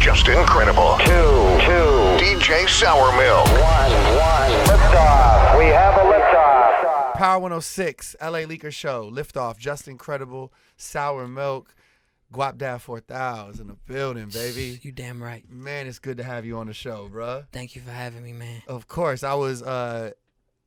just incredible. Two. DJ Sour Milk. One. Liftoff. We have a liftoff. Power 106, LA Leaker Show, Liftoff, just incredible, Sour Milk, Guapdad 4000 in the building, baby. You damn right. Man, it's good to have you on the show, bruh. Thank you for having me, man. Of course, I was.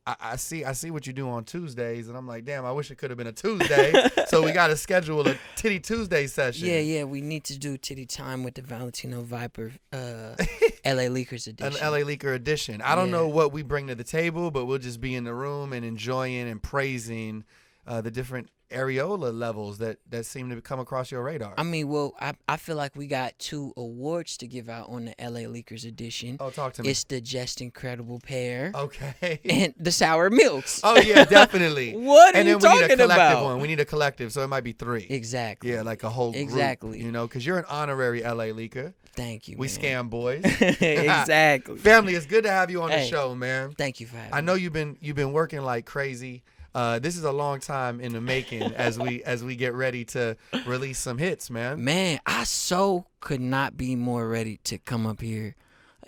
I see what you do on Tuesdays, and I'm like, damn, I wish it could have been a Tuesday. So we got to schedule a Titty Tuesday session. Yeah, we need to do Titty Time with the Valentino Viper, LA Leakers edition. An LA Leaker edition. I don't know what we bring to the table, but we'll just be in the room and enjoying and praising the different areola levels that seem to come across your radar. I mean, well, I feel like we got 2 awards to give out on the LA Leakers edition. Oh, talk to me. It's the Just Incredible Pair. Okay. And the Sour Milks. Oh, yeah, definitely. What are and you then we need a talking collective about? one. We need a collective, so it might be 3. Exactly. Yeah, like a whole group. Exactly. You know, because you're an honorary LA Leaker. Thank you, We man. scam boys. Exactly. Family, it's good to have you on the Hey, show, man. Thank you for having me. I know you've been working like crazy. This is a long time in the making as we get ready to release some hits, man. Man, I so could not be more ready to come up here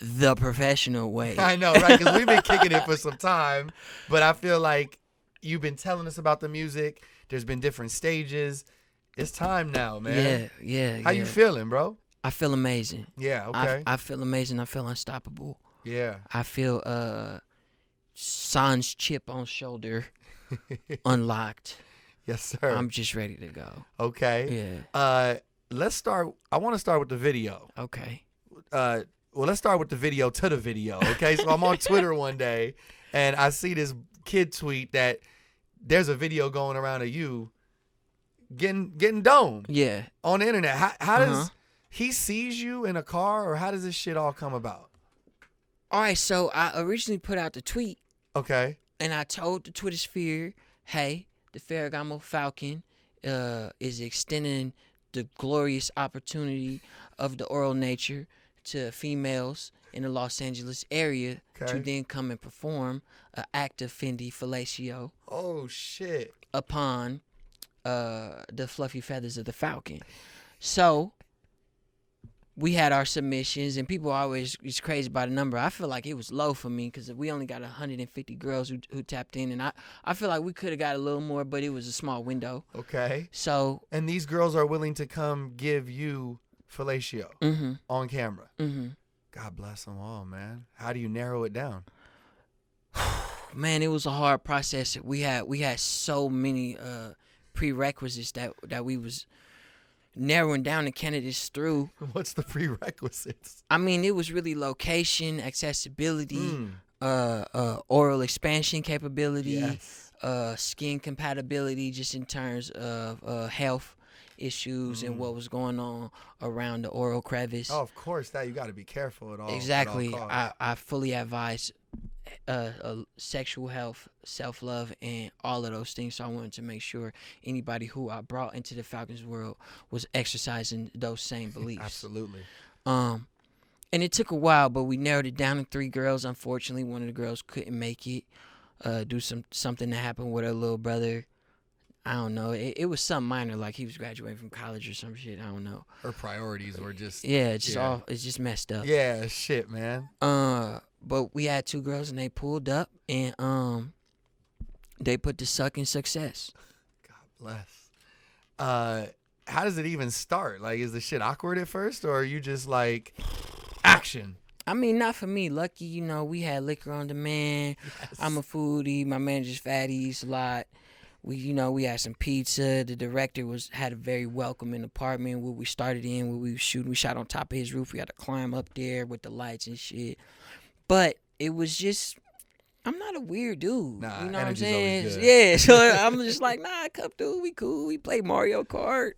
the professional way. I know, right? Because we've been kicking it for some time, but I feel like you've been telling us about the music. There's been different stages. It's time now, man. Yeah. How you feeling, bro? I feel amazing. Yeah, okay. I feel amazing. I feel unstoppable. Yeah. I feel San's chip on shoulder unlocked. Yes, sir. I'm just ready to go. Okay. Yeah. Let's start. I want to start with the video. Okay. Well, let's start with the video to the video. Okay. So I'm on Twitter one day and I see this kid tweet that there's a video going around of you getting domed. Yeah. On the internet. How does he sees you in a car, or how does this shit all come about? All right. So I originally put out the tweet. Okay. And I told the Twitter sphere, hey, the Ferragamo Falcon is extending the glorious opportunity of the oral nature to females in the Los Angeles area to then come and perform an act of Fendi fellatio. Oh, shit. Upon the fluffy feathers of the falcon. So we had our submissions, and people always is crazy about the number. I feel like it was low for me because we only got 150 girls who tapped in, and I feel like we could have got a little more, but it was a small window. Okay. So. And these girls are willing to come give you fellatio on camera. Mm-hmm. God bless them all, man. How do you narrow it down? Man, it was a hard process. We had so many prerequisites that we was narrowing down the candidates through. What's the prerequisites? I mean, it was really location, accessibility, oral expansion capability, skin compatibility, just in terms of health issues and what was going on around the oral crevice. Oh, of course, that you got to be careful at all. Exactly. At all costs. I fully advise sexual health, self-love, and all of those things. So I wanted to make sure anybody who I brought into the Falcons world was exercising those same beliefs. Absolutely. And it took a while, but we narrowed it down to 3 girls. Unfortunately, one of the girls couldn't make it. Something that happened with her little brother. I don't know. It was something minor, like he was graduating from college or some shit. I don't know. Her priorities were just it's just messed up. Yeah, shit, man. But we had 2 girls and they pulled up and they put the suck in success. God bless. How does it even start? Like, is the shit awkward at first, or are you just like action? I mean, not for me. Lucky, we had liquor on demand. Yes. I'm a foodie. My manager's fat, he eats a lot. We had some pizza. The director had a very welcoming apartment where we started in, where we was shooting. We shot on top of his roof. We had to climb up there with the lights and shit. But it was just, I'm not a weird dude. Nah, you know what I'm energy's saying? always good. Yeah, so I'm just like, come through. We cool. We play Mario Kart.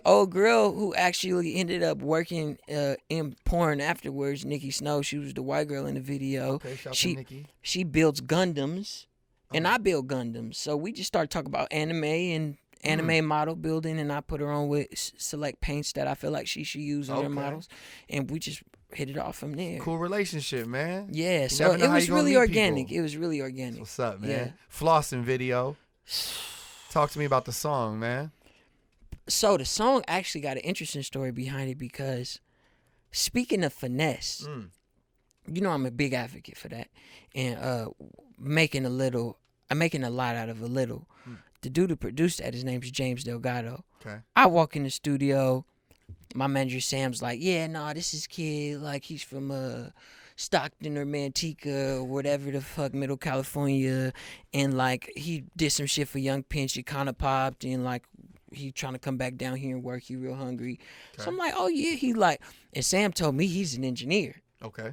Old girl who actually ended up working in porn afterwards, Nikki Snow. She was the white girl in the video. Okay, shout out to Nikki. She builds Gundams. And I build Gundams. So we just started talking about anime and anime model building, and I put her on with select paints that I feel like she should use in her models. And we just hit it off from there. Cool relationship, man. Yeah, You so never know it how was you gonna really meet organic. people. It was really organic. What's up, man? Yeah. Flossin video. Talk to me about the song, man. So the song actually got an interesting story behind it because speaking of finesse, you know I'm a big advocate for that, and making a lot out of a little. The dude who produced that, his name's James Delgado. Okay. I walk in the studio, my manager Sam's like, yeah, nah, this is kid, like he's from Stockton or Manteca or whatever the fuck, Middle California, and like he did some shit for Young Pinch, it kind of popped, and like he trying to come back down here and work, he real hungry. Okay. So I'm like, oh yeah, he like, and Sam told me he's an engineer. Okay.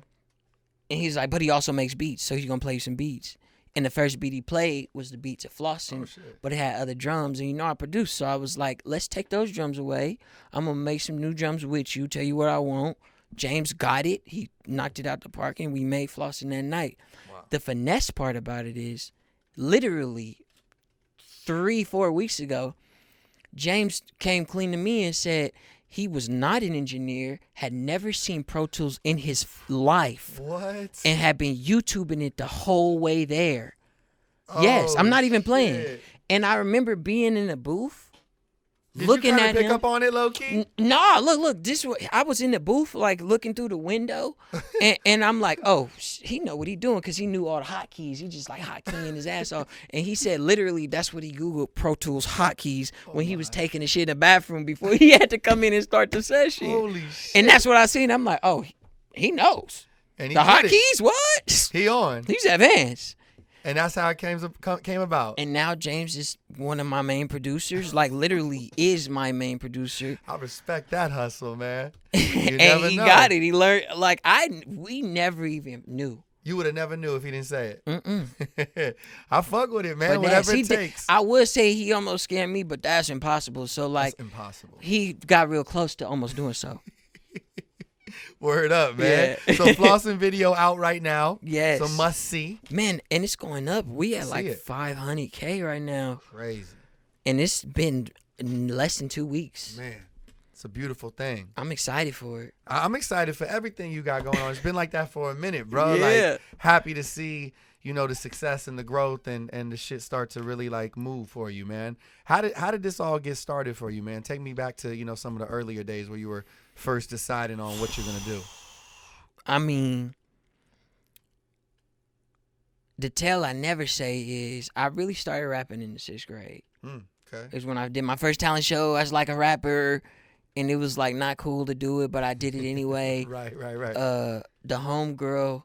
And he's like, but he also makes beats, so he's gonna play you some beats. And the first beat he played was the beat to Flossin, but it had other drums. And you know I produced, so I was like, let's take those drums away. I'm going to make some new drums with you, tell you what I want. James got it. He knocked it out the park, and we made Flossin that night. Wow. The finesse part about it is, literally 3-4 weeks ago, James came clean to me and said he was not an engineer, had never seen Pro Tools in his life. What? And had been YouTubing it the whole way there. Yes, I'm not even playing. And I remember being in the booth, looking at him. Did you pick up on it, low key? No, look. I was in the booth, like looking through the window, and I'm like, oh, he know what he doing because he knew all the hotkeys. He just like hotkeying his ass off. And he said literally that's what he Googled, Pro Tools hotkeys, when he was taking the shit in the bathroom before he had to come in and start the session. Holy shit! And that's what I seen. I'm like, oh, he knows. And he the hotkeys, what? He on. He's advanced. And that's how it came about. And now James is one of my main producers. Like, literally is my main producer. I respect that hustle, man. And he got it. He learned. Like, we never even knew. You would have never knew if he didn't say it. Mm-mm. I fuck with it, man. Whatever it takes. I would say he almost scared me, but that's impossible. So, like, that's impossible. He got real close to almost doing so. Word up, man. Yeah. So Flossin video out right now. Yes. So must see. Man, and it's going up. We at like 500K right now. Crazy. And it's been less than 2 weeks. Man, it's a beautiful thing. I'm excited for it. I'm excited for everything you got going on. It's been like that for a minute, bro. Yeah. Like, happy to see, you know, the success and the growth and the shit start to really like move for you, man. How did this all get started for you, man? Take me back to, you know, some of the earlier days where you were first deciding on what you're gonna do. I mean, the tale I never say is I really started rapping in the 6th grade. Okay. It was when I did my first talent show as like a rapper, and it was like not cool to do it, but I did it anyway. Right. The homegirl,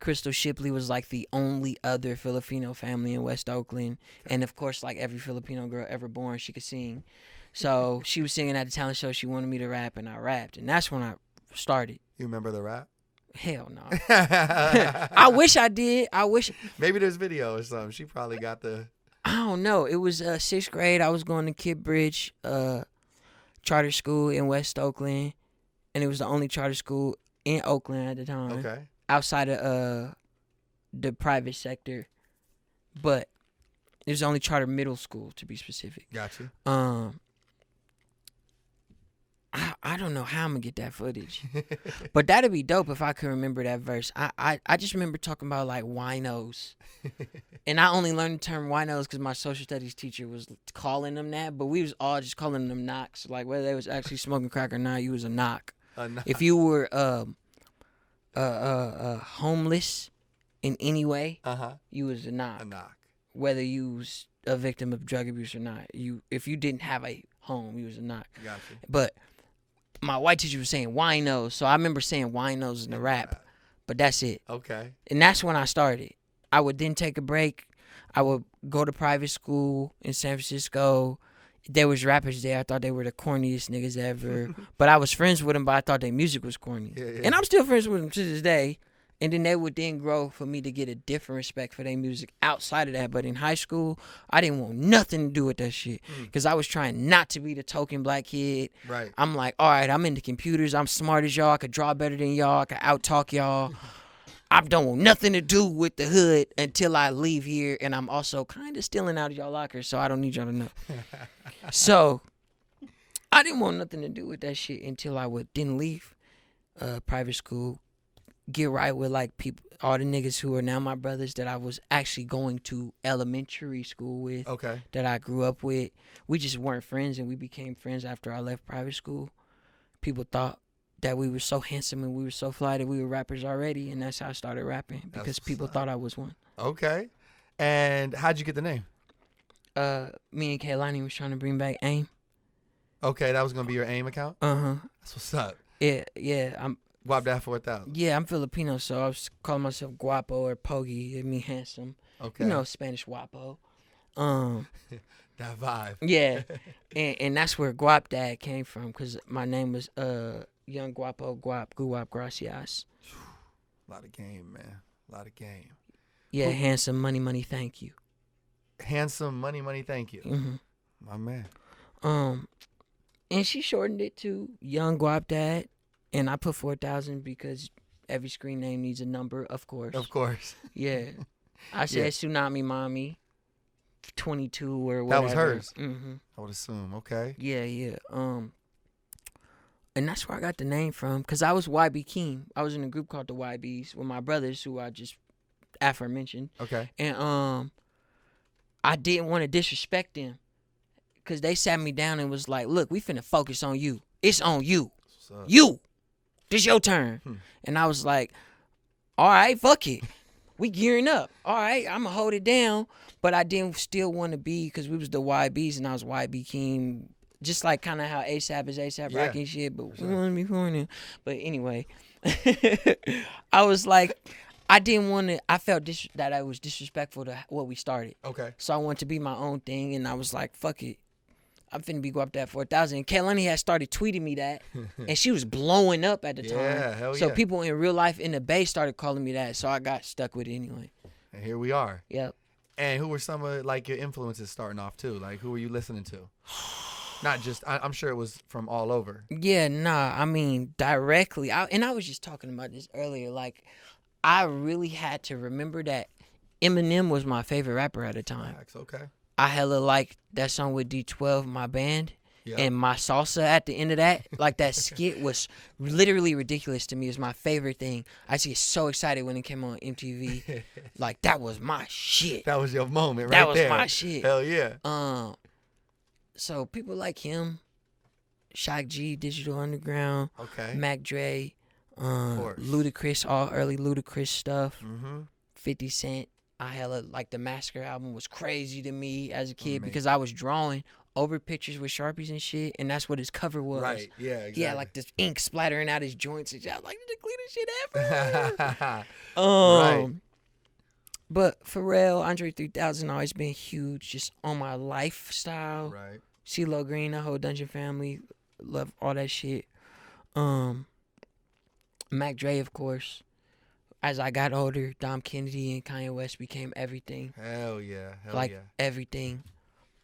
Crystal Shipley, was like the only other Filipino family in West Oakland, and of course, like every Filipino girl ever born, she could sing. So she was singing at the talent show. She wanted me to rap, and I rapped, and that's when I started. You remember the rap? Hell no. I wish I did. I wish. Maybe there's video or something. She probably got the. I don't know. It was 6th grade. I was going to Kidbridge charter school in West Oakland, and it was the only charter school in Oakland at the time. Okay. Outside of the private sector, but it was the only charter middle school, to be specific. Gotcha. I don't know how I'm gonna get that footage, but that'd be dope if I could remember that verse. I just remember talking about like winos, and I only learned the term winos because my social studies teacher was calling them that, but we was all just calling them knocks. Like whether they was actually smoking crack or not, you was a knock. If you were homeless in any way, you was a knock. A knock. Whether you was a victim of drug abuse or not, if you didn't have a home, you was a knock. Gotcha. But my white teacher was saying winos, so I remember saying winos in the rap, but that's it. Okay. And that's when I started. I would then take a break. I would go to private school in San Francisco. There was rappers there. I thought they were the corniest niggas ever. But I was friends with them, but I thought their music was corny. Yeah. And I'm still friends with them to this day. And then they would then grow for me to get a different respect for their music outside of that. But in high school, I didn't want nothing to do with that shit. Because I was trying not to be the token black kid. Right. I'm like, all right, I'm into computers. I'm smart as y'all. I could draw better than y'all. I could out-talk y'all. I don't want nothing to do with the hood until I leave here. And I'm also kind of stealing out of y'all lockers, so I don't need y'all to know. So I didn't want nothing to do with that shit until I would then leave private school. Get right with like people, all the niggas who are now my brothers that I was actually going to elementary school with. Okay. That I grew up with. We just weren't friends, and we became friends after I left private school. People thought that we were so handsome and we were so fly that we were rappers already, and that's how I started rapping because people thought I was one. Okay. And how'd you get the name? Me and Kaylani was trying to bring back AIM. Okay, that was gonna be your AIM account. That's what's up. Yeah. I'm Guapdad 4000. Yeah, I'm Filipino, so I was calling myself Guapo or Pogi. It mean handsome. Okay. You know, Spanish Guapo. That vibe. Yeah, and that's where Guapdad came from, because my name was Young Guapo Guap Gracias. A lot of game, man. A lot of game. Yeah, handsome, money, thank you. Handsome, money, thank you. Mm-hmm. My man. And she shortened it to Young Guapdad, and I put 4000 because every screen name needs a number, of course. Of course. Yeah. I said Tsunami Mommy, 22 or whatever. That was hers. Mm-hmm. I would assume. Okay. Yeah. And that's where I got the name from, because I was YB Keem. I was in a group called the YBs with my brothers, who I just aforementioned. Okay. And I didn't want to disrespect them, because they sat me down and was like, look, we finna focus on you. It's on you. You. This your turn. And I was like, all right, fuck it. We gearing up. All right, I'm going to hold it down. But I didn't still want to be, because we was the YBs and I was YB Keem. Just like kind of how ASAP is ASAP Rocky and shit. But we want to be corny. But anyway, I was like, I didn't want to, I felt that I was disrespectful to what we started. Okay. So I wanted to be my own thing. And I was like, fuck it. I'm finna be Guapdad 4000. And Kaylani had started tweeting me that, and she was blowing up at the time. Yeah, hell so yeah. people in real life in the Bay started calling me that, so I got stuck with it anyway. And here we are. Yep. And who were some of like your influences starting off too? Like who were you listening to? Not just, I'm sure it was from all over. Yeah, nah, I mean directly. And I was just talking about this earlier. Like, I really had to remember that Eminem was my favorite rapper at the time. Okay. I hella liked that song with D12, my band, Yep. and my salsa at the end of that. Like, that skit was literally ridiculous to me. It was my favorite thing. I used to get so excited when it came on MTV. Like, that was my shit. That was your moment right there. That was my shit. Hell yeah. So people like him, Shock G, Digital Underground, Okay. Mac Dre, course. Ludacris, all early Ludacris stuff, Mm-hmm. 50 Cent. I hella, like, the Massacre album was crazy to me as a kid Amazing. because I was drawing over pictures with Sharpies and shit, and that's what his cover was. Right, yeah, exactly. He had, like, this ink splattering out his joints and shit. I was like, this is the cleanest shit ever. Right. But Pharrell, Andre 3000 always been huge just on my lifestyle. Right. CeeLo Green, the whole Dungeon family, love all that shit. Mac Dre, of course. As I got older, Dom Kennedy and Kanye West became everything. Hell yeah. Hell Like, yeah. everything.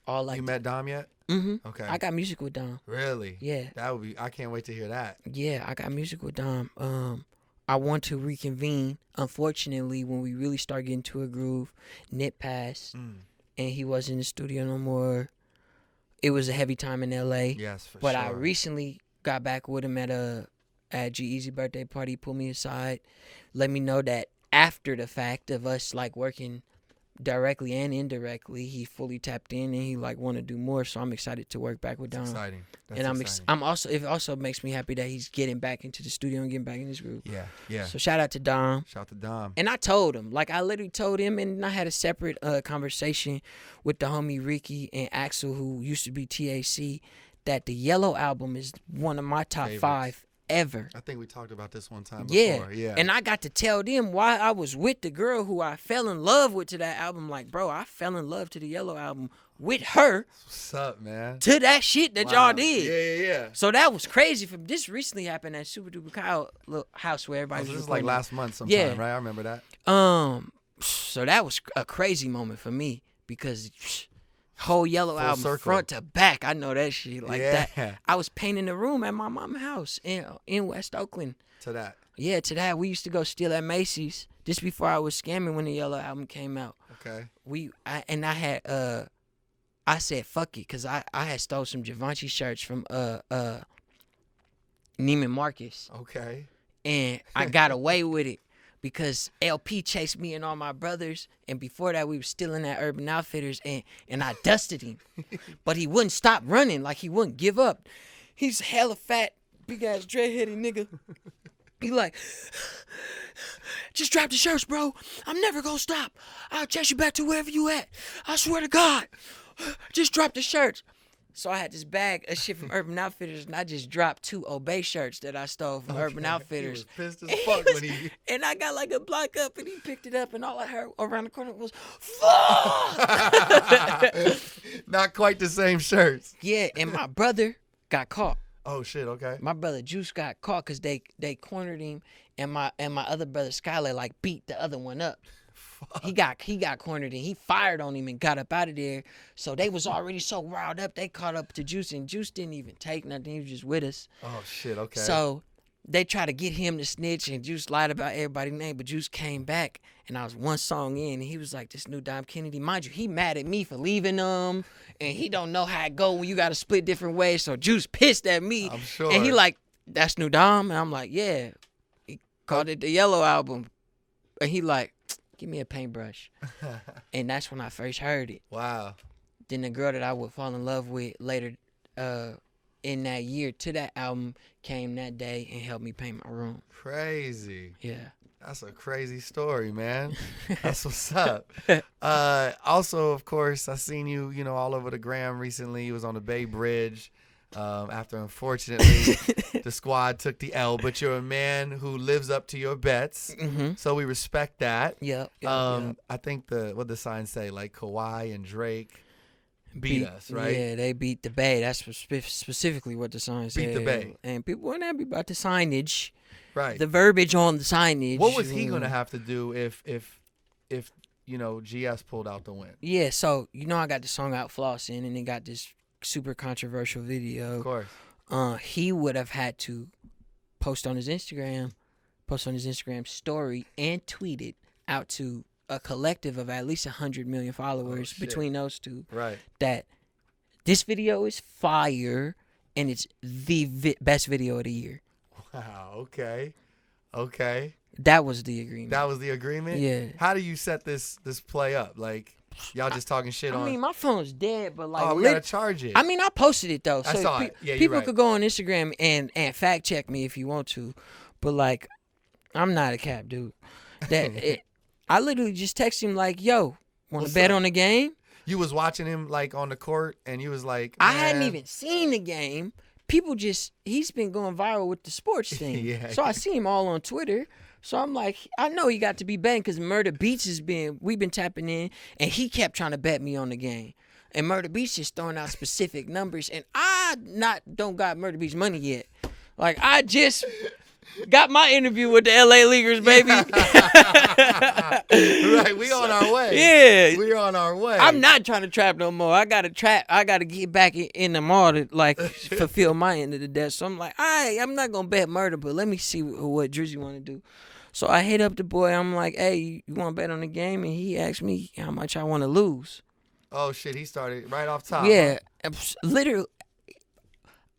All like You met Dom yet? Mm-hmm. Okay. I got music with Dom. Really? Yeah. That would be, I can't wait to hear that. Yeah, I got music with Dom. I want to reconvene. Unfortunately, when we really start getting to a groove, Nip passed, and he wasn't in the studio no more. It was a heavy time in L.A. Yes, for but sure. I recently got back with him at G-Eazy birthday party. He pulled me aside, let me know that after the fact of us like working directly and indirectly, he fully tapped in and he like want to do more. So I'm excited to work back with Dom. Exciting. That's And exciting. I'm also, it also makes me happy that he's getting back into the studio and getting back in his groove. Yeah, yeah. So shout out to Dom. Shout out to Dom. And I told him, like, I literally told him, and I had a separate conversation with the homie Ricky and Axel, who used to be TAC, that the Yellow album is one of my top Favorites. 5 ever. I think we talked about this one time Yeah. before. Yeah. And I got to tell them why I was with the girl who I fell in love with to that album. Like, bro, I fell in love to the Yellow album with her What's up, man? to that shit that Wow. y'all did. Yeah. So that was crazy. This recently happened at Super Duper Kyle little house where everybody This was is like recording. last month sometime, Yeah. right? I remember that. So that was a crazy moment for me because whole Yellow Full album circle. front to back, I know that shit like Yeah. that. I was painting the room at my mom's house in West Oakland. To that. Yeah, to that we used to go steal at Macy's just before I was scamming when the Yellow album came out. Okay. I said fuck it because I had stole some Givenchy shirts from Neiman Marcus. Okay. And I got away with it because LP chased me and all my brothers, and before that we were stealing at Urban Outfitters, and I dusted him, but he wouldn't stop running, like he wouldn't give up. He's hella fat, big ass dreadheaded nigga. He like, just drop the shirts, bro. I'm never gonna stop. I'll chase you back to wherever you at. I swear to God. Just drop the shirts. So I had this bag of shit from Urban Outfitters, and I just dropped 2 Obey shirts that I stole from Urban Outfitters. He was pissed as fuck when he... And I got like a block up, and he picked it up, and all I heard around the corner was, fuck! Not quite the same shirts. Yeah, and my brother got caught. Oh, shit, okay. My brother Juice got caught because they cornered him, and my other brother Skylar like beat the other one up. Fuck. He got cornered, and he fired on him and got up out of there. So they was already so riled up, they caught up to Juice, and Juice didn't even take nothing. He was just with us. Oh, shit, okay. So they tried to get him to snitch, and Juice lied about everybody's name, but Juice came back, and I was 1 song in, and he was like, this new Dom Kennedy. Mind you, he mad at me for leaving him, and he don't know how it go when you got to split different ways, so Juice pissed at me. I'm sure. And he like, that's new Dom? And I'm like, yeah. He called it the Yellow Album. And he like, give me a paintbrush. And that's when I first heard it. Wow. Then the girl that I would fall in love with later in that year to that album came that day and helped me paint my room. Crazy. Yeah. That's a crazy story, man. That's what's up. Also, of course, I seen you, all over the gram recently. You was on the Bay Bridge after, unfortunately, the squad took the L. But you're a man who lives up to your bets, so we respect that. Yep. I think what the sign say, like Kawhi and Drake beat us, right? Yeah, they beat the Bay. That's specifically what the sign said. Beat the Bay. And people weren't happy about the signage. Right. The verbiage on the signage. What was he gonna have to do if GS pulled out the win? Yeah, so I got the song out Flossin, and it got this super controversial video. Of course. He would have had to post on his Instagram story, and tweet it out to a collective of at least 100 million followers between those two. Right. That this video is fire, and it's the best video of the year. Wow. Okay. That was the agreement. That was the agreement? Yeah. How do you set this play up? Like, y'all just talking shit on... I mean, my phone's dead, but like... we gotta charge it. I mean, I posted it, though. I So saw it. Yeah, you're people right. could go on Instagram and fact check me if you want to. But, like, I'm not a cap dude. I literally just texted him like, yo, want to bet on the game? You was watching him, like, on the court, and you was like... I hadn't "Man." even seen the game. People he's been going viral with the sports thing. Yeah. So I see him all on Twitter. So I'm like, I know he got to be betting because Murder Beats we've been tapping in, and he kept trying to bet me on the game. And Murder Beats just throwing out specific numbers, and I don't got Murder Beats money yet. Like, I just got my interview with the LA Leaguers, baby. Right, we on our way. Yeah. We're on our way. I'm not trying to trap no more. I gotta get back in the mall to like fulfill my end of the debt. So I'm like, all right, I'm not gonna bet Murder, but let me see what Drizzy want to do. So I hit up the boy. I'm like, hey, you want to bet on the game? And he asked me how much I want to lose. Oh shit, he started right off top. Yeah, literally.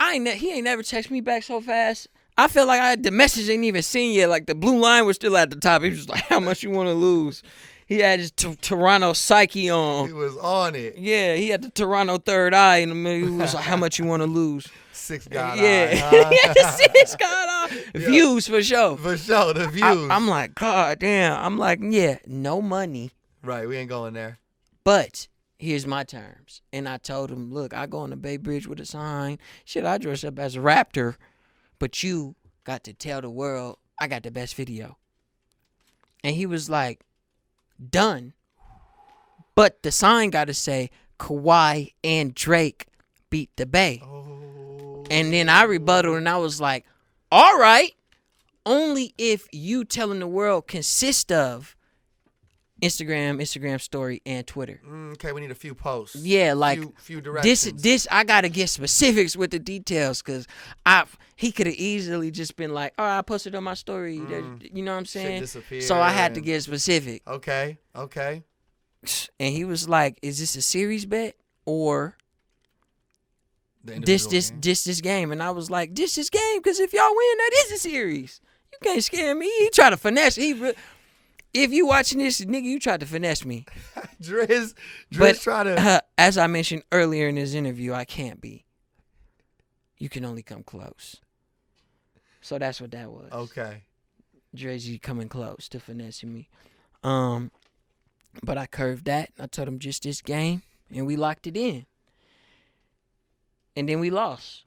He ain't never texted me back so fast. I feel like the message ain't even seen yet. Like the blue line was still at the top. He was just like, how much you want to lose? He had his Toronto psyche on. He was on it. Yeah, he had the Toronto third eye in the middle. He was like, how much you want to lose? 6 God Yeah. eye, huh? He had the 6 God eye. Views for sure. For sure, the views. I'm like, God damn. I'm like, yeah, no money. Right, we ain't going there. But here's my terms. And I told him, look, I go on the Bay Bridge with a sign. Shit, I dress up as a raptor. But you got to tell the world I got the best video. And he was like, done. But the sign got to say Kawhi and Drake beat the Bay. Oh. And then I rebutted and I was like, all right, only if you telling the world consist of Instagram story, and Twitter. Okay, we need a few posts. Yeah, like few directions. This I gotta get specifics with the details because he could have easily just been like, oh, I posted on my story. You know what I'm saying? So I had to get specific. Okay. And he was like, is this a series bet or this game? And I was like, this game because if y'all win, that is a series. You can't scare me. He tried to finesse. If you watching this, nigga, you tried to finesse me. Driz tried to. As I mentioned earlier in this interview, I can't be. You can only come close. So that's what that was. Okay. Drizzy coming close to finessing me. But I curved that. I told him just this game, and we locked it in. And then we lost.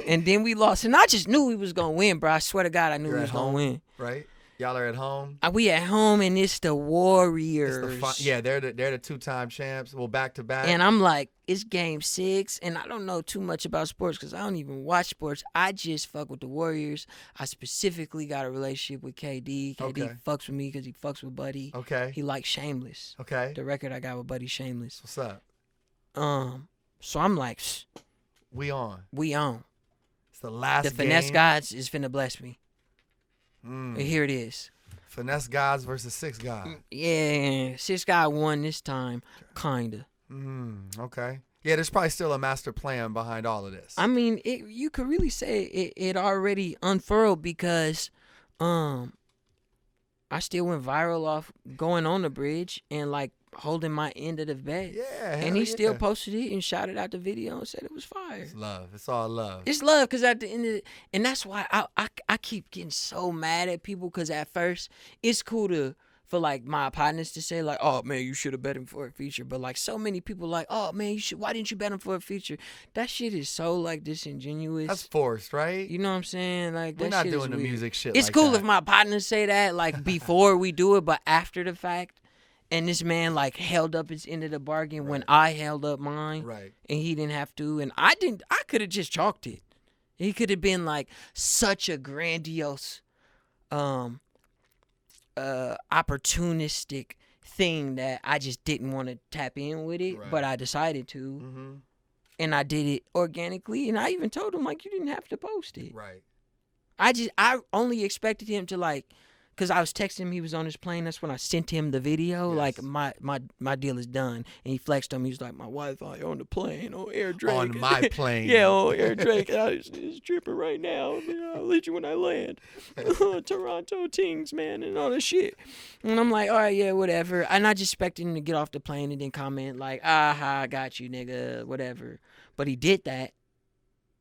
And then we lost. And I just knew we was going to win, bro. I swear to God, I knew we was going to win. Right? Y'all are at home. We at home, and it's the Warriors. They're the 2-time champs. Well, back to back. And I'm like, it's game 6, and I don't know too much about sports because I don't even watch sports. I just fuck with the Warriors. I specifically got a relationship with KD. KD fucks with me because he fucks with Buddy. Okay. He likes Shameless. Okay. The record I got with Buddy, Shameless. What's up? So I'm like, we on. It's the last game. The finesse gods is finna bless me. And here it is. Finesse gods versus 6 God. Yeah, 6 God won this time, kinda. Okay. Yeah, there's probably still a master plan behind all of this. I mean, you could really say it already unfurled because, I still went viral off going on the bridge and like holding my end of the bet. Yeah, and he still posted it and shouted out the video and said it was fire. It's love. It's all love. It's love because at the end of it, and that's why I keep getting so mad at people because at first it's cool for like my partners to say like, oh man, you should have bet him for a feature, but like so many people like, oh man, why didn't you bet him for a feature? That shit is so like disingenuous. That's forced, right? You know what I'm saying? Like we're that not shit doing is the weird. music shit. It's like cool that. if my partners say that like before we do it, but after the fact. And this man like held up his end of the bargain when I held up mine, right? And he didn't have to, and I didn't. I could have just chalked it. He could have been like such a grandiose, opportunistic thing that I just didn't want to tap in with it, but I decided to, and I did it organically. And I even told him like, you didn't have to post it. Right. I only expected him to like. Because I was texting him, he was on his plane. That's when I sent him the video. Yes. Like, my deal is done. And he flexed on me. He was like, my Wi-Fi on the plane, on Air Drake. On my plane. Yeah, on Air Drake. It's tripping right now. I'll let you when I land. Toronto Tings, man, and all this shit. And I'm like, all right, yeah, whatever. And I just expected him to get off the plane and then comment like, I got you, nigga, whatever. But he did that.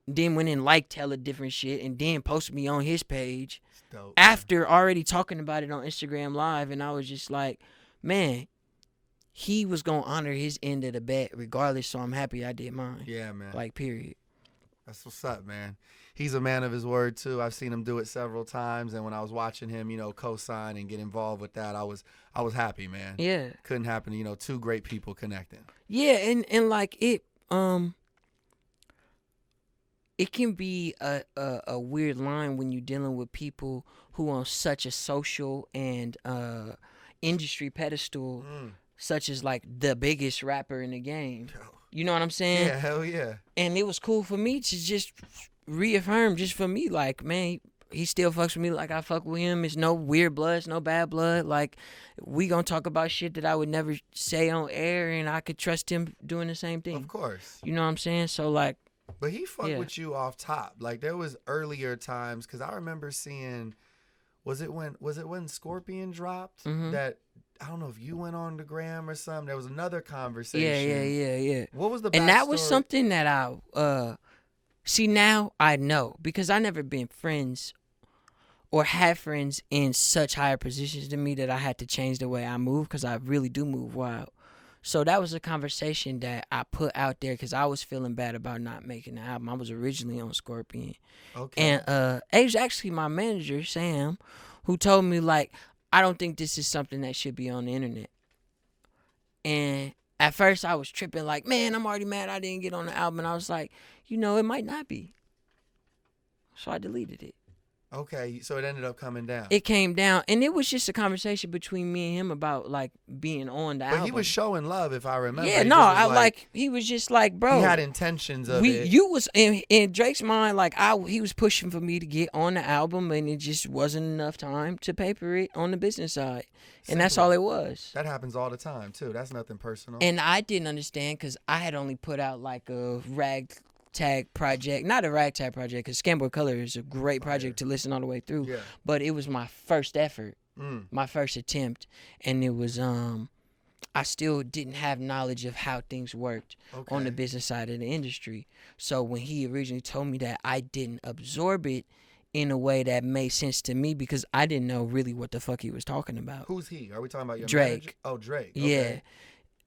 Then went and liked hella different shit and then posted me on his page. Dope, after already talking about it on Instagram Live, and I was just like, man, he was gonna honor his end of the bet regardless, so I'm happy I did mine. Yeah, man. Like, period. That's what's up, man. He's a man of his word too. I've seen him do it several times, and when I was watching him, co-sign and get involved with that, I was happy, man. Yeah. Couldn't happen, 2 great people connecting. Yeah, and like it can be a weird line when you're dealing with people who on such a social and industry pedestal, such as like the biggest rapper in the game. You know what I'm saying? Yeah, hell yeah. And it was cool for me to just reaffirm, just for me, like, man, he still fucks with me like I fuck with him. It's no weird blood, it's no bad blood. Like, we gonna talk about shit that I would never say on air, and I could trust him doing the same thing. Of course. You know what I'm saying? So, like, but he fucked with you off top. Like, there was earlier times, because I remember seeing, was it when Scorpion dropped that, I don't know if you went on the gram or something. There was another conversation. Yeah. What was the backstory? And that was something that I see now I know, because I never been friends or had friends in such higher positions than me that I had to change the way I move, because I really do move wild. So that was a conversation that I put out there because I was feeling bad about not making the album. I was originally on Scorpion. Okay. And it was actually my manager, Sam, who told me, like, I don't think this is something that should be on the internet. And at first I was tripping like, man, I'm already mad I didn't get on the album. And I was like, it might not be. So I deleted it. Okay, so it ended up coming down. It came down, and it was just a conversation between me and him about like being on the album. But he was showing love, if I remember. Yeah, he was just like, bro. He had intentions of it. You was in Drake's mind, like he was pushing for me to get on the album, and it just wasn't enough time to paper it on the business side, and that's all it was. That happens all the time too. That's nothing personal. And I didn't understand because I had only put out like a ragtag project, not a ragtag project, because Scamboy Color is a great project to listen all the way through. Yeah. But it was my first effort, my first attempt, and it was I still didn't have knowledge of how things worked on the business side of the industry. So when he originally told me that, I didn't absorb it in a way that made sense to me because I didn't know really what the fuck he was talking about. Who's he? Are we talking about your Drake? manager? Oh, Drake. Yeah. Okay.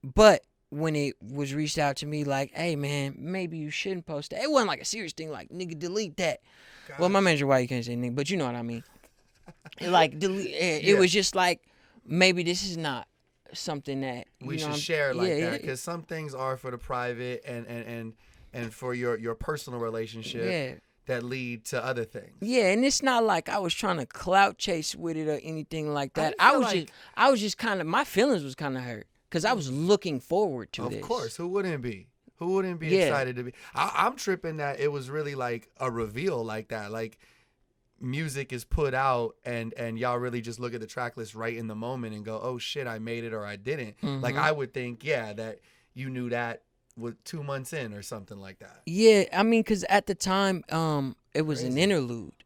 But when it was reached out to me like, hey, man, maybe you shouldn't post that. It wasn't like a serious thing like, nigga, delete that. Gotcha. Well, my manager, why you can't say nigga, but you know what I mean. Like, delete. It was just like, maybe this is not something that we know, should share like that, because yeah. some things are for the private and for your personal relationship that lead to other things. Yeah, and it's not like I was trying to clout chase with it or anything like that. I was just kind of, my feelings was kind of hurt because I was looking forward to this. Of course, who wouldn't be? Who wouldn't be excited to be? I'm tripping that it was really like a reveal like that. Like, music is put out and y'all really just look at the track list right in the moment and go, oh shit, I made it or I didn't. Like, I would think, that you knew that with 2 months in or something like that. Yeah, I mean, because at the time, it was an interlude.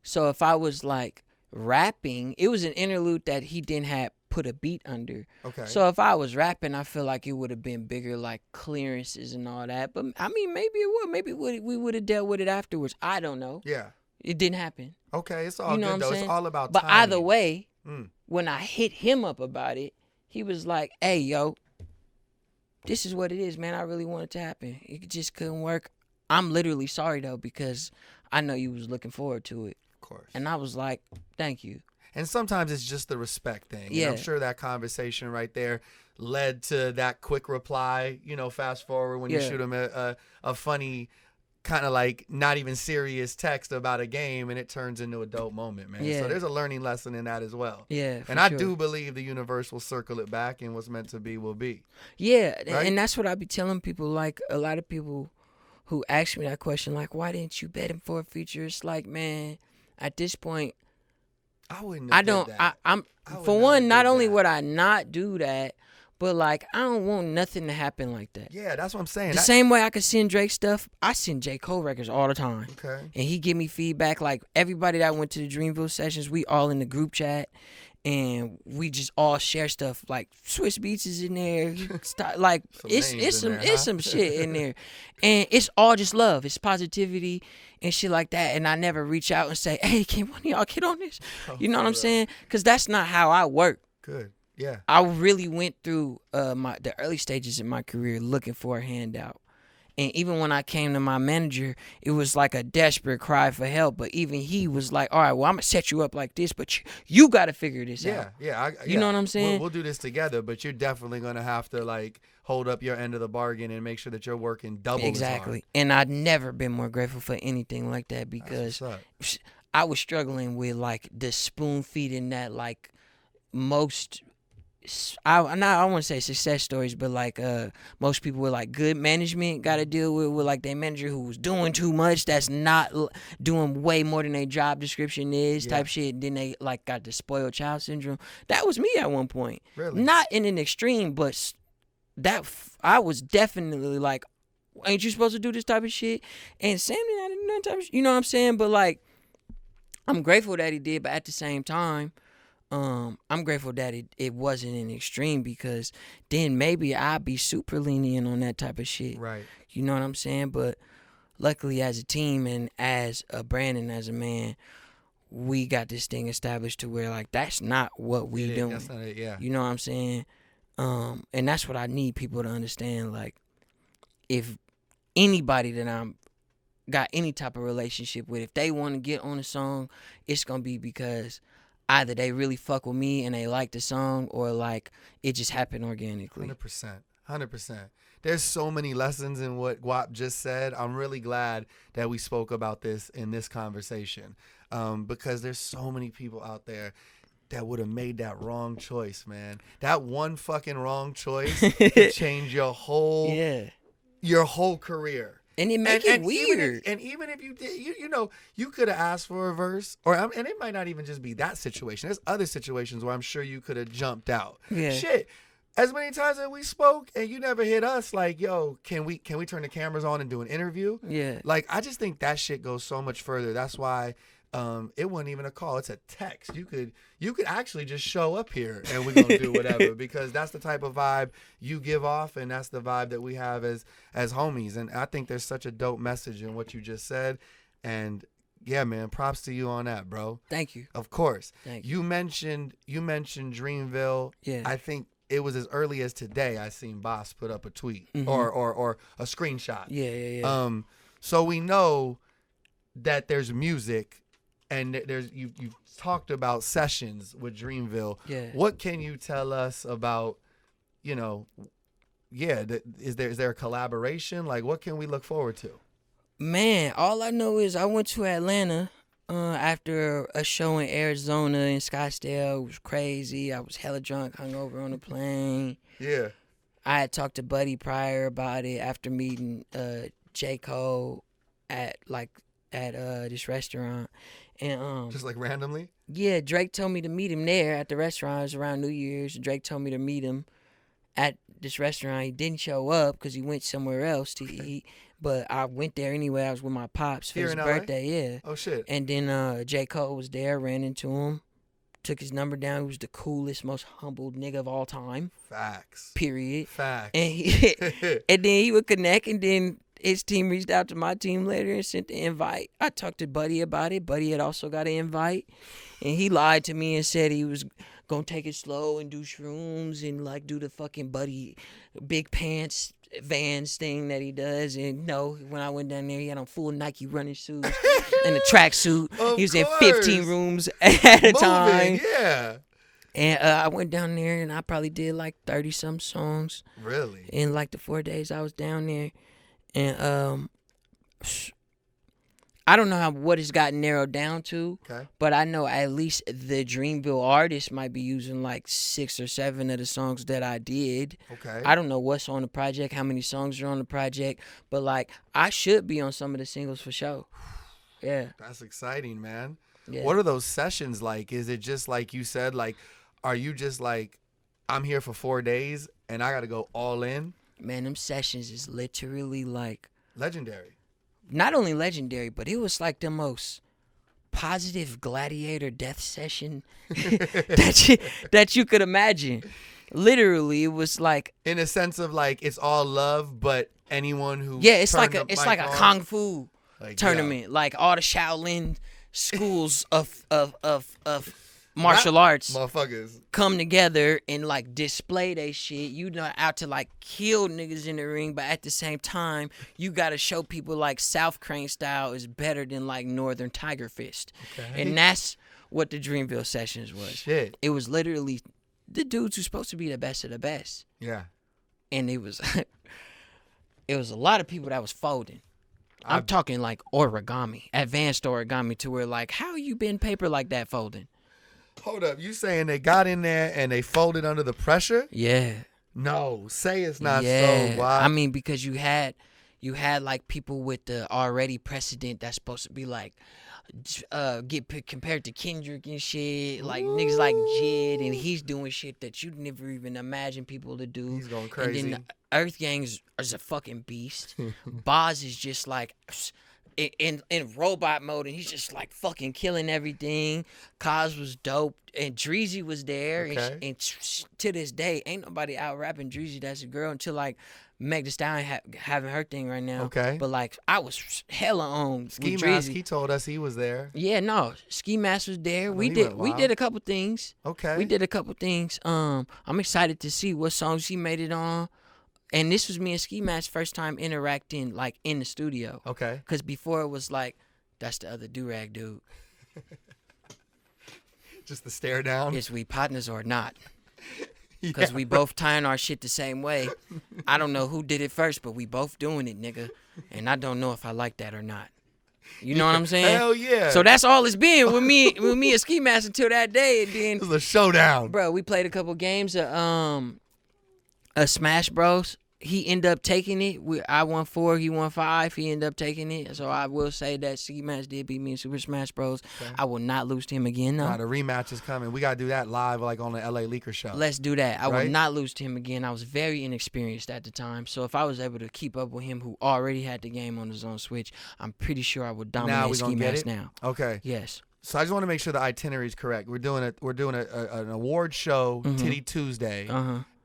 So if I was like rapping, it was an interlude that he didn't have put a beat under. Okay. So if I was rapping, I feel like it would have been bigger, like clearances and all that. But I mean, maybe it would. Maybe we would have dealt with it afterwards. I don't know. Yeah. It didn't happen. Okay, it's all good though. It's all about timing. But either timing. way, when I hit him up about it, he was like, hey, yo, this is what it is, man. I really want it to happen. It just couldn't work. I'm literally sorry, though, because I know you was looking forward to it. Of course. And I was like, thank you. And sometimes it's just the respect thing. Yeah. And I'm sure that conversation right there led to that quick reply, fast forward when you shoot him a funny kind of like not even serious text about a game and it turns into a dope moment, man. Yeah. So there's a learning lesson in that as well. Yeah. And I do believe the universe will circle it back and what's meant to be will be. Yeah. Right? And that's what I be telling people. Like, a lot of people who ask me that question, like, why didn't you bet him for a feature? It's like, man, at this point, I wouldn't have did that. I'm for one, not only would I not do that, but like, I don't want nothing to happen like that. Yeah, that's what I'm saying. The same way I could send Drake stuff, I send J. Cole records all the time. Okay. And he give me feedback. Like, everybody that went to the Dreamville sessions, we all in the group chat. And we just all share stuff. Like, Swiss Beats is in there. Like, it's some shit in there. And it's all just love. It's positivity and shit like that. And I never reach out and say, hey, can one of y'all get on this? You know what I'm saying? Because that's not how I work. Good. Yeah. I really went through the early stages of my career looking for a handout. And even when I came to my manager, it was like a desperate cry for help. But even he was like, all right, well, I'm going to set you up like this, but you got to figure this out. Yeah. You know what I'm saying? We'll do this together, but you're definitely going to have to, like, hold up your end of the bargain and make sure that you're working double Exactly. as hard. And I've never been more grateful for anything like that because I was struggling with, like, the spoon feeding that, like, most... I want to say success stories, but like most people with like good management got to deal with like their manager who was doing too much, that's not doing way more than their job description is, type shit. And then they like got the spoiled child syndrome. That was me at one point. Really? Not in an extreme, but I was definitely like, ain't you supposed to do this type of shit? And Sam didn't do that type of shit. You know what I'm saying? But like, I'm grateful that he did, but at the same time, I'm grateful that it wasn't an extreme, because then maybe I'd be super lenient on that type of shit. Right. You know what I'm saying? But luckily, as a team and as a brand and as a man, we got this thing established to where like that's not what we doing. That's not it. Yeah. You know what I'm saying? And that's what I need people to understand. Like, if anybody that I'm got any type of relationship with, if they want to get on a song, it's gonna be because either they really fuck with me and they like the song, or like it just happened organically. 100%. There's so many lessons in what Guap just said. I'm really glad that we spoke about this in this conversation, because there's so many people out there that would have made that wrong choice, man. That one fucking wrong choice could change your whole career. And it make it weird. Even if you did, you could have asked for a verse, and it might not even just be that situation. There's other situations where I'm sure you could have jumped out. Yeah. Shit. As many times as we spoke and you never hit us, like, yo, can we turn the cameras on and do an interview? Yeah. Like, I just think that shit goes so much further. That's why it wasn't even a call. It's a text. You could actually just show up here and we're gonna do whatever because that's the type of vibe you give off, and that's the vibe that we have as homies. And I think there's such a dope message in what you just said. And yeah, man, props to you on that, bro. Thank you. Of course. Thank you. You mentioned Dreamville. Yeah. I think it was as early as today I seen Boss put up a tweet or a screenshot. Yeah. So we know that there's music, and there's you've talked about sessions with Dreamville. Yeah. What can you tell us about, is there a collaboration? Like, what can we look forward to? Man, all I know is I went to Atlanta after a show in Arizona in Scottsdale. It was crazy. I was hella drunk, hungover on the plane. Yeah. I had talked to Buddy prior about it after meeting J. Cole at this restaurant. And Just like randomly? yeah, Drake told me to meet him there at the restaurant. It was around New Year's. Drake told me to meet him at this restaurant. He didn't show up because he went somewhere else to eat. But I went there anyway. I was with my pops for Here his in LA? birthday. Yeah. Oh shit. And then J. Cole was there, ran into him, took his number down. He was the coolest, most humbled nigga of all time. Facts. Period. Facts. And then he would connect, and then his team reached out to my team later and sent the invite. I talked to Buddy about it. Buddy had also got an invite, and he lied to me and said he was gonna take it slow and do shrooms and like do the fucking Buddy big pants Vans thing that he does. And no, when I went down there, he had on full Nike running shoes and a tracksuit. He was in 15 rooms at a time. Yeah. And I went down there and I probably did like 30-some songs Really? in like the 4 days I was down there. And I don't know what it's gotten narrowed down to, Okay. but I know at least the Dreamville artist might be using like 6 or 7 of the songs that I did. Okay. I don't know what's on the project, how many songs are on the project, but like I should be on some of the singles for sure. Yeah. That's exciting, man. Yeah. What are those sessions like? Is it just like you said, like, are you just like, I'm here for 4 days and I got to go all in? Man, them sessions is literally like Legendary. not only legendary, but it was like the most positive gladiator death session that you could imagine. Literally, it was like In a sense of like, it's all love, but anyone who it's turned like the a mic on, kung fu like, tournament, like all the Shaolin schools of martial arts motherfuckers. come together and like display they shit. You not out to like kill niggas in the ring, but at the same time, you gotta show people like South Crane style is better than like Northern Tiger Fist. Okay. And that's what the Dreamville sessions was. Shit. It was literally the dudes who's supposed to be the best of the best. Yeah. And it was it was a lot of people that was folding. I'm talking like origami, advanced origami, to where like, how you bend paper like that folding? Hold up. You saying they got in there and they folded under the pressure? Yeah. No. Say it's not Yeah. so. Why? I mean, because you had like people with the already precedent that's supposed to be like compared to Kendrick and shit, like niggas like Jid, and he's doing shit that you'd never even imagine people to do. He's going crazy. And then the Earth Gang is a fucking beast. Boz is just like in robot mode, and he's just like fucking killing everything. Kaz was dope, and Dreezy was there, Okay. and to this day, ain't nobody out rapping Dreezy that's a girl until like Meg Thee Stallion having her thing right now. Okay. But like I was hella on Ski with Mask, Dreezy. he told us he was there. Yeah, no, Ski Mask was there. know We he did went we wild. did a couple things. Okay. We did a couple things. I'm excited to see what songs he made it on. And this was me and Ski Mask's first time interacting like in the studio. Okay. Cause before it was like, that's the other do-rag dude. Just the stare down. Is we partners or not? Yeah, Cause we both tying our shit the same way. I don't know who did it first, but we both doing it, nigga. And I don't know if I like that or not. You know what I'm saying? Hell yeah. So that's all it's been with me and Ski Mask until that day. And then, This is a showdown. bro, we played a couple games of Smash Bros. he ended up taking it. I won 4, he won 5. He ended up taking it. So I will say that Ski Mask did beat me in Super Smash Bros. Okay. I will not lose to him again, though. Nah, the rematch is coming. We got to do that live, like on the LA Leaker show. Let's do that. I will not lose to him again. I was very inexperienced at the time. So if I was able to keep up with him, who already had the game on his own Switch, I'm pretty sure I would dominate Ski Mask now. Okay. Yes. So I just want to make sure the itinerary is correct. We're doing an award show, Titty Tuesday.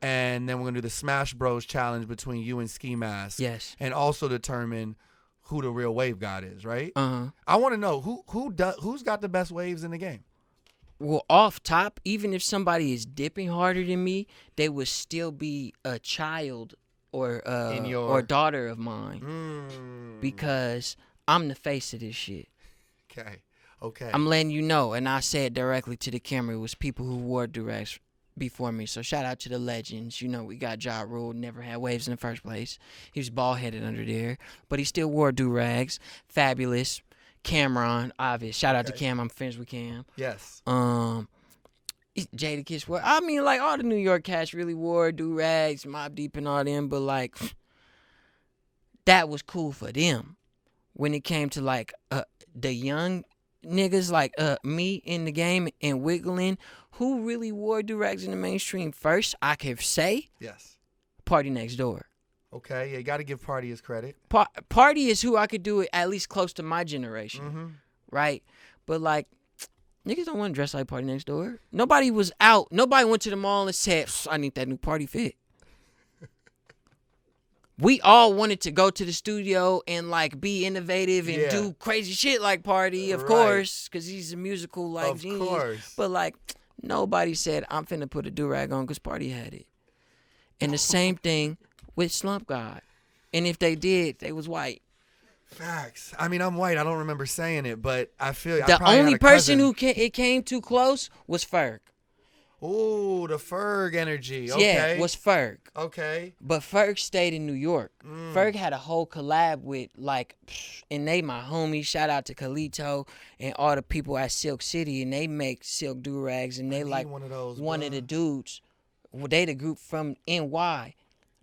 And then we're going to do the Smash Bros challenge between you and Ski Mask. Yes. And also determine who the real wave god is, right? I want to know who's got the best waves in the game. Well, off top, even if somebody is dipping harder than me, they would still be a child or daughter of mine. Because I'm the face of this shit. Okay. I'm letting you know, and I said directly to the camera, it was people who wore durags before me. So shout out to the legends. You know, we got Ja Rule, never had waves in the first place. He was bald-headed under there, but he still wore durags. Fabulous. Cameron, obvious. Shout out to Cam. I'm friends with Cam. Yes. Jada Kiss wore. I mean, like, all the New York cats really wore durags, Mobb Deep and all them, but, like, that was cool for them. When it came to, like, the young niggas like me in the game and wiggling, who really wore durags in the mainstream first, I can say, yes, Party Next Door. Okay, yeah, you got to give Party his credit. Party is who I could do it at least close to my generation, right? But like, niggas don't want to dress like Party Next Door. Nobody was out. Nobody went to the mall and said, I need that new Party fit. We all wanted to go to the studio and, like, be innovative and do crazy shit like Party, of course, because he's a musical, like, genius. Of course. But, like, nobody said, I'm finna put a do-rag on because Party had it. And the same thing with Slump God. And if they did, they was white. Facts. I mean, I'm white. I don't remember saying it, but I feel the only person who it came too close was Ferg. Ooh, the Ferg energy. Okay. Yeah, was Ferg. Okay. But Ferg stayed in New York. Ferg had a whole collab with, like, and they my homies. Shout out to Kalito and all the people at Silk City, and they make silk do-rags, and they like one of the dudes. Well, they the group from NY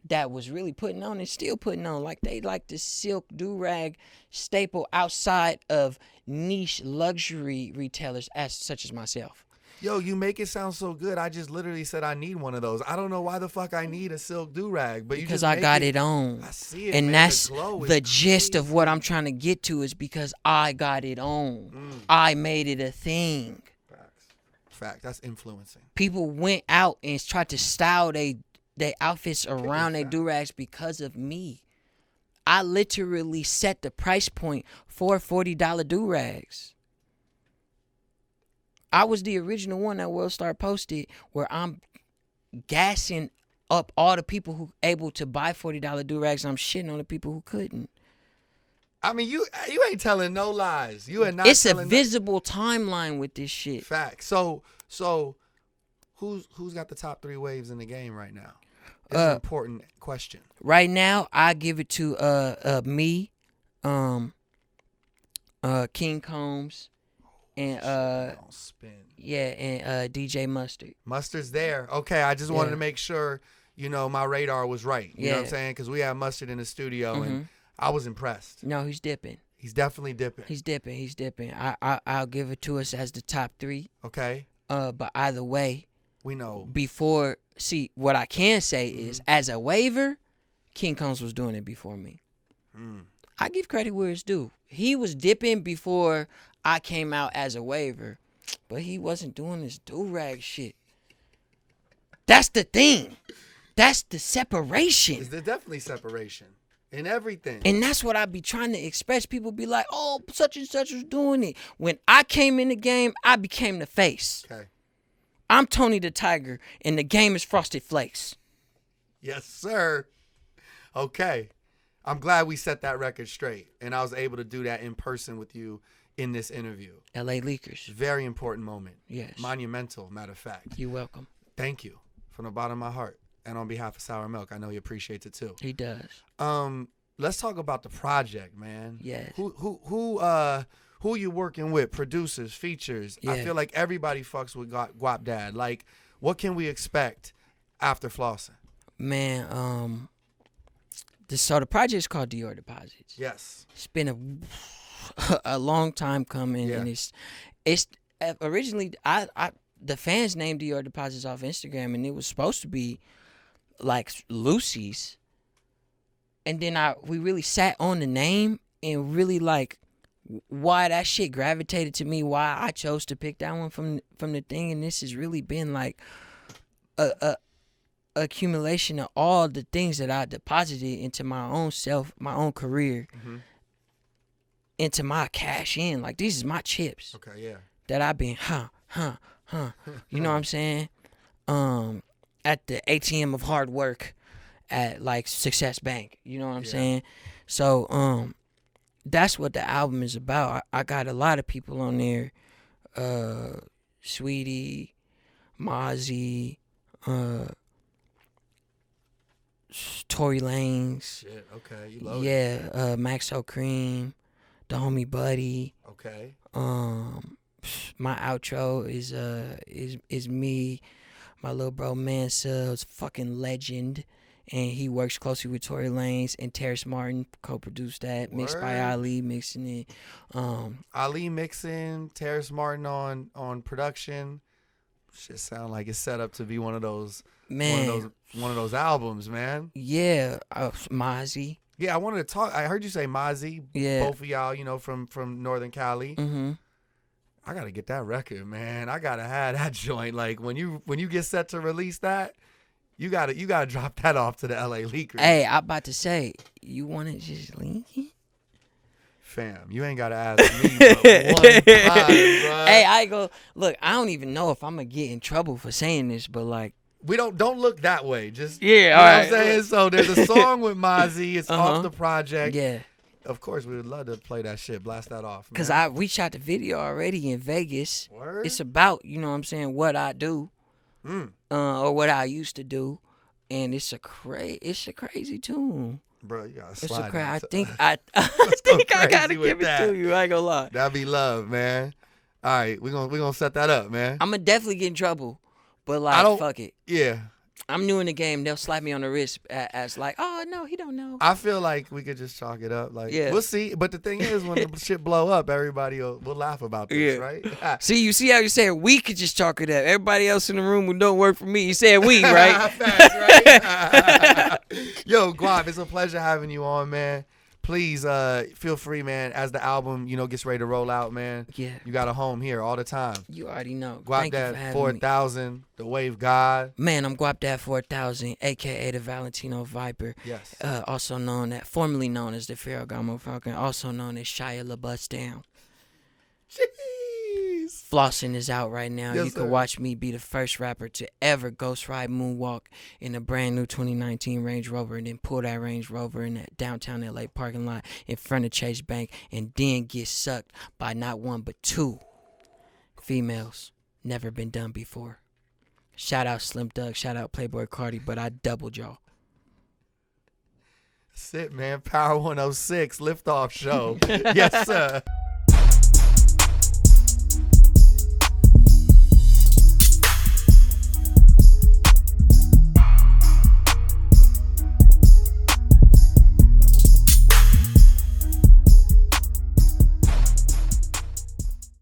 that was really putting on and still putting on. Like, they like the silk do-rag staple outside of niche luxury retailers such as myself. Yo, you make it sound so good. I just literally said I need one of those. I don't know why the fuck I need a silk do-rag, but because I got it on. I see it, and man. That's the gist of what I'm trying to get to is because I got it on. I made it a thing. Fact. That's influencing. People went out and tried to style their outfits around their do-rags because of me. I literally set the price point for $40 do-rags. I was the original one that Worldstar posted where I'm gassing up all the people who able to buy $40 do-rags. I'm shitting on the people who couldn't. I mean, you ain't telling no lies. You are not. It's a visible timeline with this shit. Fact. So who's got the top 3 waves in the game right now? It's an important question. Right now, I give it to me, King Combs. And and DJ Mustard. Mustard's there. Okay, I just wanted to make sure, my radar was right. You know what I'm saying? Because we had Mustard in the studio, and I was impressed. No, he's dipping. He's definitely dipping. He's dipping. I'll give it to us as the top 3. Okay. But either way, we know. What I can say is, as a waiver, King Combs was doing it before me. I give credit where it's due. He was dipping before I came out as a waiver, but he wasn't doing this do-rag shit. That's the thing. That's the separation. There's definitely separation in everything. And that's what I be trying to express. People be like, oh, such and such was doing it. When I came in the game, I became the face. Okay. I'm Tony the Tiger, and the game is Frosted Flakes. Yes, sir. Okay. I'm glad we set that record straight, and I was able to do that in person with you in this interview. LA Leakers. Very important moment. Yes. Monumental, matter of fact. You're welcome. Thank you from the bottom of my heart. And on behalf of Sour Milk, I know he appreciates it too. He does. Let's talk about the project, man. Yes. Who you working with? Producers, features. Yeah. I feel like everybody fucks with Guapdad. Like, what can we expect after Flossin? Man, So the project's called Dior Deposits. Yes. It's been a long time coming, and it's originally the fans named Dior Deposits off Instagram, and it was supposed to be like Lucy's, and then we really sat on the name and really like why that shit gravitated to me, why I chose to pick that one from the thing, and this has really been like a accumulation of all the things that I deposited into my own self, my own career, into my cash in. Like, these is my chips. Okay, yeah. That I've been, you know what I'm saying? At the ATM of hard work at like Success Bank. You know what I'm saying? So, that's what the album is about. I got a lot of people on there. Sweetie, Mozzie, Tory Lanez. Shit, okay. You love it. Max O'Cream, the homie Buddy. Okay. My outro is me, my little bro Mansa, is fucking legend, and he works closely with Tory Lanez, and Terrace Martin co-produced that, mixed by Ali, mixing it. Ali mixing, Terrace Martin on production. Shit sound like it's set up to be one of those albums, man. Yeah, Mozzie. Yeah, I wanted to talk. I heard you say Mozzie. Yeah. Both of y'all, you know, from Northern Cali. Mm-hmm. I gotta get that record, man. I gotta have that joint. Like when you get set to release that, you gotta drop that off to the LA leakers. Hey, I about to say, you want to just leak it? Fam, you ain't gotta ask me but one time, bro. Hey, look. I don't even know if I'm gonna get in trouble for saying this, but like, we don't look that way. Just yeah, you know all right. what I'm saying? So there's a song with Mozzie. It's off the project. Yeah. Of course, we would love to play that shit, blast that off. Cause we shot the video already in Vegas. Word? It's about, you know what I'm saying, what I do, or what I used to do, and it's a crazy tune. Bro, you gotta It's slide. I that. think I crazy gotta with give that. it to you. I ain't gonna lie. That'd be love, man. All right, we're gonna set that up, man. I'm gonna definitely get in trouble, but like, fuck it. Yeah. I'm new in the game. They'll slap me on the wrist as like, oh no, he don't know. I feel like we could just chalk it up. Like, Yeah. we'll see. But the thing is, when the shit blow up, everybody will laugh about this, Yeah. right? See, you see how you said we could just chalk it up. Everybody else in the room who don't work for me, you said we, right? Facts, right? Yo, Guap, it's a pleasure having you on, man. Please feel free, man, as the album, gets ready to roll out, man. Yeah. You got a home here all the time. You already know. Thank you for Guapdad having 4000, the Wave God. Man, I'm Guapdad 4000, aka the Valentino Viper. Yes. Formerly known as the Ferragamo Falcon, also known as Shia LaBeouf Down. Jeez. Flossin is out right now. Yes, You can sir. watch me be the first rapper to ever ghost ride moonwalk in a brand new 2019 Range Rover, and then pull that Range Rover in that downtown LA parking lot in front of Chase Bank, and then get sucked by not one but two females. Never been done before. Shout out Slim Doug, shout out Playboy Cardi, but I doubled y'all. That's it, man. Power 106, liftoff show. Yes, sir.